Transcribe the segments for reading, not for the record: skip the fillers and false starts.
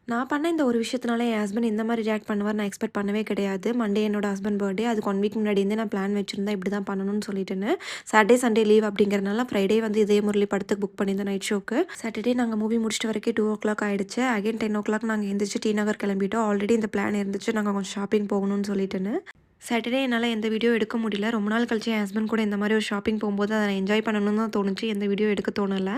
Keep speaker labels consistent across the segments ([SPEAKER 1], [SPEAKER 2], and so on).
[SPEAKER 1] நான் பண்ண இந்த ஒரு விஷயத்தினால என் ஹஸ்பண்ட் இந்த மாதிரி ரியாக்ட் பண்ணுவார் நான் எக்ஸ்பெக்ட் பண்ணவே கிடையாது. மண்டே என்னோட ஹஸ்பண்ட் பர்த்டே. அதுக்கு 1 வீக் முன்னாடி இருந்தே நான் பிளான் வச்சிருந்தேன் இப்படி தான் பண்ணணும்னு சொல்லிட்டுன்னு. சாட்டர்டே, சண்டே லீவ் அப்படிங்கிறனால ஃப்ரைடே வந்து இதே முரளி படத்துக்கு புக் பண்ணியிருந்தேன் நைட் ஷோக்கு. சாட்டர்டே நாங்கள் மூவி முடிச்சிட்டு வரைக்கும் 2:00 ஆயிடுச்சு. அகைன் 10:00 நாங்கள் எந்திரிச்சு டி நகர் கிளம்பிட்டோம். ஆல்ரெடி இந்த பிளான் இருந்துச்சு நாங்கள் கொஞ்சம் ஷாப்பிங் போகணும்னு சொல்லிட்டுன்னு. சாட்டர்டே என்னால் எந்த வீடியோ எடுக்க முடியல. ரொம்ப நாள் கழிச்சு என் ஹஸ்பண்ட் கூட இந்த மாதிரி ஒரு ஷாப்பிங் போகும்போது அதை நான் என்ஜாய் பண்ணணும்னு தான் தோணுச்சு. எந்த வீடியோ எடுக்க தோணலை.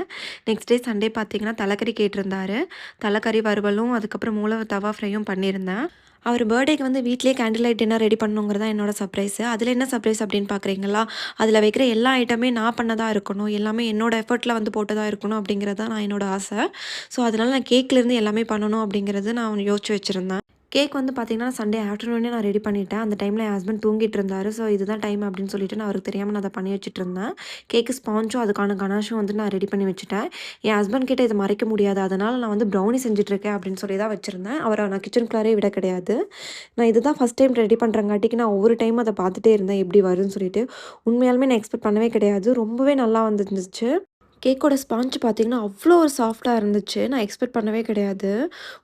[SPEAKER 1] நெக்ஸ்ட் டே சண்டே பார்த்தீங்கன்னா தலைக்கறி கேட்டிருந்தாரு. தலைக்கறி வறுவலும் அதுக்கப்புறம் மூளை தவா ஃப்ரையும் பண்ணியிருந்தேன். அவர் பர்த்டேக்கு வந்து வீட்லேயே கேண்டில் லைட் டின்னர் ரெடி பண்ணணுங்கிறது தான் என்னோட சர்ப்ரைஸு. அதில் என்ன சர்ப்ரைஸ் அப்படின்னு பார்க்குறீங்களா? அதில் வைக்கிற எல்லா ஐட்டமே நான் பண்ணதா இருக்கணும். எல்லாமே என்னோட எஃபர்ட்டில் வந்து போட்டதா இருக்கணும் அப்படிங்கிறது தான் நான் என்னோட ஆசை. ஸோ அதனால் நான் கேக்லேருந்து எல்லாமே பண்ணணும் அப்படிங்கிறது நான் யோசிச்சு வச்சுருந்தேன். கேக் வந்து பார்த்தீங்கன்னா, சண்டே ஆஃப்டர்நூனே நான் ரெடி பண்ணிட்டேன். அந்த டைமில் என் ஹஸ்பண்ட் தூங்கிட்டு இருந்தாரு. ஸோ இதுதான் டைம் அப்படின்னு சொல்லிட்டு நான் அவருக்கு தெரியாம நான் அத பண்ணி வச்சுட்டுருந்தேன். கேக்கு ஸ்பாஞ்சும் அதுக்கான கனாஷும் வந்து நான் ரெடி பண்ணி வச்சுட்டேன். என் ஹஸ்பண்ட் கிட்ட இத மறைக்க முடியாது. அதனால நான் வந்து ப்ரௌனி செஞ்சுட்டுருக்கேன் அப்படின்னு சொல்லி தான் வச்சிருந்தேன். அவர நான் கிச்சனுக்குள்ளாரே விட கிடையாது. நான் இதுதான் ஃபர்ஸ்ட் டைம் ரெடி பண்ணுறங்காட்டிக்கு நான் ஒவ்வொரு டைமும் அத பார்த்துட்டே இருந்தேன் எப்படி வரும்ன்னு சொல்லிட்டு. உண்மையாலுமே நான் எக்ஸ்பெக்ட் பண்ணவே கிடையாது. ரொம்பவே நல்லா வந்துருந்துச்சு. கேக்கோட ஸ்பாஞ்ச் பார்த்தீங்கன்னா, அவ்வளோ ஒரு சாஃப்ட்டா இருந்துச்சு. நான் எக்ஸ்பெக்ட் பண்ணவே கிடையாது.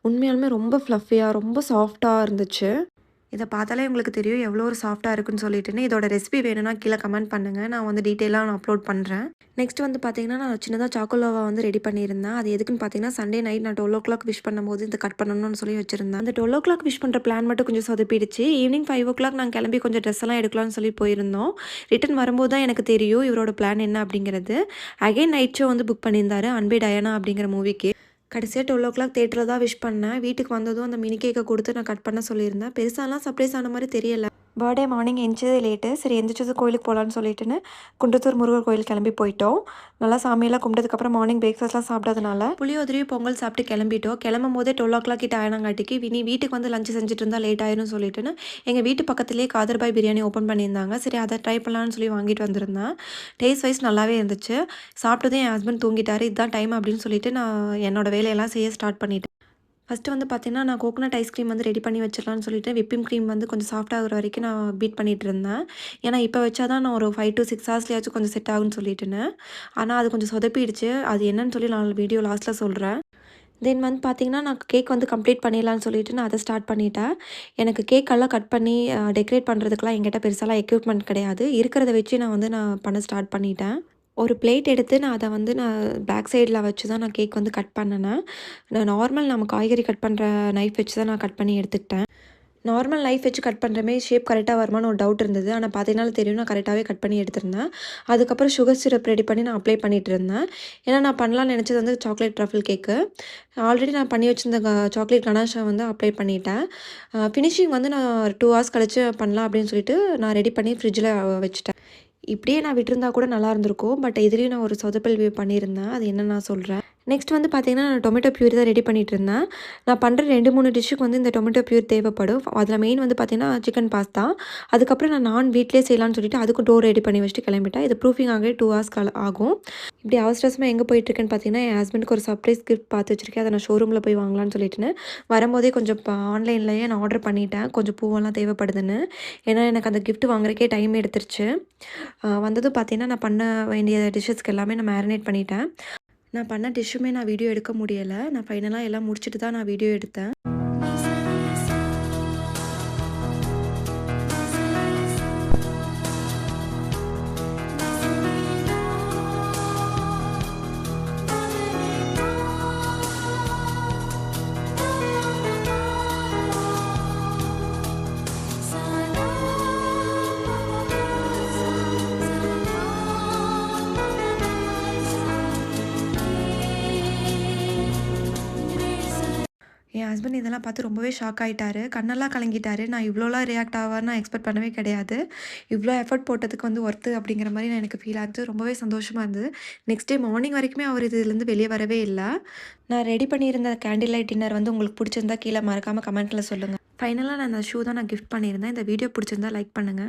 [SPEAKER 1] உண்மையாலுமே ரொம்ப ஃப்ளஃபியா, ரொம்ப சாஃப்ட்டா இருந்துச்சு. இத பார்த்தாலே உங்களுக்கு தெரியும் எவ்வளோ ஒரு சாஃப்ட்டா இருக்குன்னு சொல்லிட்டுன்னு. இதோட ரெசிபி வேணும்னா கீழ கமெண்ட் பண்ணுங்க. நான் வந்து டீட்டெயிலா நான் அப்லோட் பண்றேன். நெக்ஸ்ட் வந்து பார்த்தீங்கன்னா, நான் சின்னதா சாக்கோலாவா வந்து ரெடி பண்ணியிருந்தேன். அது எதுக்குன்னு பார்த்தீங்கன்னா, சண்டே நைட் நான் 12:00 விஷ் பண்ணும்போது இத கட் பண்ணணும்னு சொல்லி வச்சிருந்தேன். அந்த 12:00 விஷ் பண்ற பிளான் மட்டும் கொஞ்சம் சொதப்பிடுச்சு. ஈவினிங் 5:00 நாங்க கிளம்பி கொஞ்சம் ட்ரெஸ் எல்லாம் எடுக்கலாம்னு சொல்லி போயிருந்தோம். ரிட்டர்ன் வரும்போது தான் எனக்கு தெரியும் இவரோட பிளான் என்ன அப்படிங்கிறது. அகைன் நைட் ஷோ வந்து புக் பண்ணியிருந்தாரு. அன்பே டயானா அப்படிங்கிற மூவிக்கு. கடைசியா 12:00 தியேட்டர்ல தான் விஷ் பண்ணேன். வீட்டுக்கு வந்ததும் அந்த மினி கேக்க குடுத்து நான் கட் பண்ண சொல்லியிருந்தேன். பெருசாலாம் சர்ப்ரைஸ் ஆன மாரி தெரியல. பர்த்டே மார்னிங் எந்திச்சதே லேட்டு. சரி எந்திரிச்சதும் கோயிலுக்கு போகலான்னு சொல்லிட்டுன்னு, குன்றத்தூர் முருகர் கோயில் கிளம்பி போயிட்டோம். நல்லா சாமியெல்லாம் கும்பிட்டதுக்கப்புறம் மார்னிங் பிரேக்ஃபாஸ்ட்லாம் சாப்பிட்டதுனால, புளியோதரையும் பொங்கல் சாப்பிட்டு கிளம்பிட்டோம். கிளம்பும்போதே 12:00 கிட்ட ஆனங்காட்டிக்கு, இனி வீட்டுக்கு வந்து லஞ்ச் செஞ்சுட்டு இருந்தா லேட் ஆயிரும்னு சொல்லிட்டுன்னு, எங்கள் வீட்டு பக்கத்துலேயே காதர்பாய் பிரியாணி ஓப்பன் பண்ணியிருந்தாங்க. சரி அதை ட்ரை பண்ணலான்னு சொல்லி வாங்கிட்டு வந்திருந்தேன். டேஸ்ட் வைஸ் நல்லாவே இருந்துச்சு. சாப்பிட்டதும் என் ஹஸ்பண்ட் தூங்கிட்டாரு. இதுதான் டைம் அப்படின்னு சொல்லிட்டு, நான் என்னோட வேலையெல்லாம் செய்ய ஸ்டார்ட் பண்ணிட்டேன். ஃபஸ்ட்டு வந்து பார்த்தீங்கன்னா, நான் கோகனட் ஐஸ்கிரீம் வந்து ரெடி பண்ணி வச்சிடலான்னு சொல்லிட்டு, விப்பிங் க்ரீம் வந்து கொஞ்சம் சாஃப்ட் ஆகுற வரைக்கும் நான் பீட் பண்ணிட்டு இருந்தேன். ஏன்னா, இப்போ வச்சா தான் நான் ஒரு 5 to 6 ஹார்ஸ்லயாச்சும் கொஞ்சம் செட் ஆகும்ன்னு சொல்லிட்டுன்னு. ஆனா, அது கொஞ்சம் சொதப்பிடுச்சு. அது என்னன்னு சொல்லி நான் வீடியோ லாஸ்ட்ல சொல்றேன். தென் வந்து பார்த்தீங்கன்னா, நான் கேக் வந்து கம்ப்ளீட் பண்ணிடலான்னு சொல்லிட்டு நான் அத ஸ்டார்ட் பண்ணிட்டேன். எனக்கு கேக்கெல்லாம் கட் பண்ணி டெக்கரேட் பண்ணுறதுக்குலாம் என்கிட்ட பெருசாலாம் எக்யூப்மெண்ட் கிடையாது. இருக்கிறத வச்சு நான் பண்ண ஸ்டார்ட் பண்ணிட்டேன். ஒரு பிளேட் எடுத்து நான் அத வந்து பேக் சைடில வச்சு தான் நான் கேக் வந்து கட் பண்ணுனேன். நான் நார்மல் நம்ம காய்கறி கட் பண்ணுற நைஃப் வச்சு தான் நான் கட் பண்ணி எடுத்துக்கிட்டேன். நார்மல் நைஃப் வச்சு கட் பண்ணுற மாரி ஷேப் கரெக்ட்டா வருமான்னு ஒரு டவுட் இருந்தது. ஆனா பார்த்தீங்கனாலும் தெரியும் நான் கரெக்ட்டாவே கட் பண்ணி எடுத்திருந்தேன். அதுக்கப்புறம் சுகர் சிரப் ரெடி பண்ணி நான் அப்ளை பண்ணிட்டுருந்தேன். ஏன்னா நான் பண்ணலான்னு நெனச்சது வந்து சாக்லேட் ட்ரஃபிள் கேக்கு. ஆல்ரெடி நான் பண்ணி வச்சிருந்த சாக்லேட் கனாஷா வந்து அப்ளை பண்ணிட்டேன். ஃபினிஷிங் வந்து நான் 2 ஹார்ஸ் கழிச்சு பண்ணலாம் அப்படின்னு சொல்லிட்டு நான் ரெடி பண்ணி ஃப்ரிட்ஜில வச்சுட்டேன். இப்படியே நான் விட்டிருந்தா கூட நல்லா இருந்திருக்கும். பட் இதுலயும் நான் ஒரு சொதப்பல் பண்ணியிருந்தேன். அது என்னன்னு நான் சொல்றேன். நெக்ஸ்ட் வந்து பார்த்தீங்கன்னா, நான் டொமேட்டோ பியூரி தான் ரெடி பண்ணிட்டு இருந்தேன். நான் பண்ற 2, 3 டிஷ்ஷுக்கு வந்து இந்த டொமேட்டோ பியூரி தேவைப்படும். அதில மெயின் வந்து பார்த்தீங்கன்னா, சிக்கன் பாஸ்தா. அதுக்கப்புறம் நான் வீட்லயே செய்யலான்னு சொல்லிட்டு அதுக்கும் டோ ரெடி பண்ணி வச்சுட்டு கிளம்பிட்டேன். இது ப்ரூஃபிங் ஆக 2 ஹார்ஸ் ஆகும். இப்படி அவசர அவசரமா எங்கே போயிட்டுருக்கேன்னு பார்த்தீங்கன்னா, என் ஹஸ்பண்டுக்கு ஒரு சர்ப்ரைஸ் கிஃப்ட் பார்த்து வச்சிருக்கேன். அத நான் ஷோரூமில போய் வாங்கலான்னு சொல்லிட்டுன்னு, வரும்போதே கொஞ்சம் ஆன்லைன்லேயே நான் ஆர்டர் பண்ணிட்டேன். கொஞ்சம் பூவெல்லாம் தேவைப்படுதுன்னு. ஏன்னா, எனக்கு அந்த கிஃப்ட் வாங்குறதுக்கே டைம் எடுத்துருச்சு. வந்ததும் பார்த்தீங்கன்னா, நான் பண்ண வேண்டிய டிஷ்ஷஸ்க்கு எல்லாமே நான் மேரினேட் பண்ணிட்டேன். நான் பண்ண டிஷ்ஷுமே நான் வீடியோ எடுக்க முடியல. நான் ஃபைனலா எல்லாம் முடிச்சுட்டு தான் நான் வீடியோ எடுத்தேன். என் ஹஸ்பண்ட் இதெல்லாம் பார்த்து ரொம்பவே ஷாக் ஆயிட்டாரு. கண்ணெல்லாம் கலங்கிட்டாரு. நான் இவ்வளோலாம் ரியாக்ட் ஆவார்ன்னு நான் எக்ஸ்பெக்ட் பண்ணவே கிடையாது. இவ்வளோ எஃபர்ட் போட்டதுக்கு வந்து ஒர்த்து அப்படிங்கிற மாரி எனக்கு ஃபீல் ஆச்சு. ரொம்பவே சந்தோஷமா இருந்தது. நெக்ஸ்ட் டே மார்னிங் வரைக்குமே அவர் இதுலேருந்து வெளியே வரவே இல்ல. நான் ரெடி பண்ணியிருந்த கேண்டில் லைட் டின்னர் வந்து உங்களுக்கு பிடிச்சிருந்தா கீழ மறக்காம கமெண்ட்ல சொல்லுங்க. ஃபைனலா நான் அந்த ஷூ தான் நான் கிஃப்ட் பண்ணியிருந்தேன். இந்த வீடியோ பிடிச்சிருந்தா லைக் பண்ணுங்க.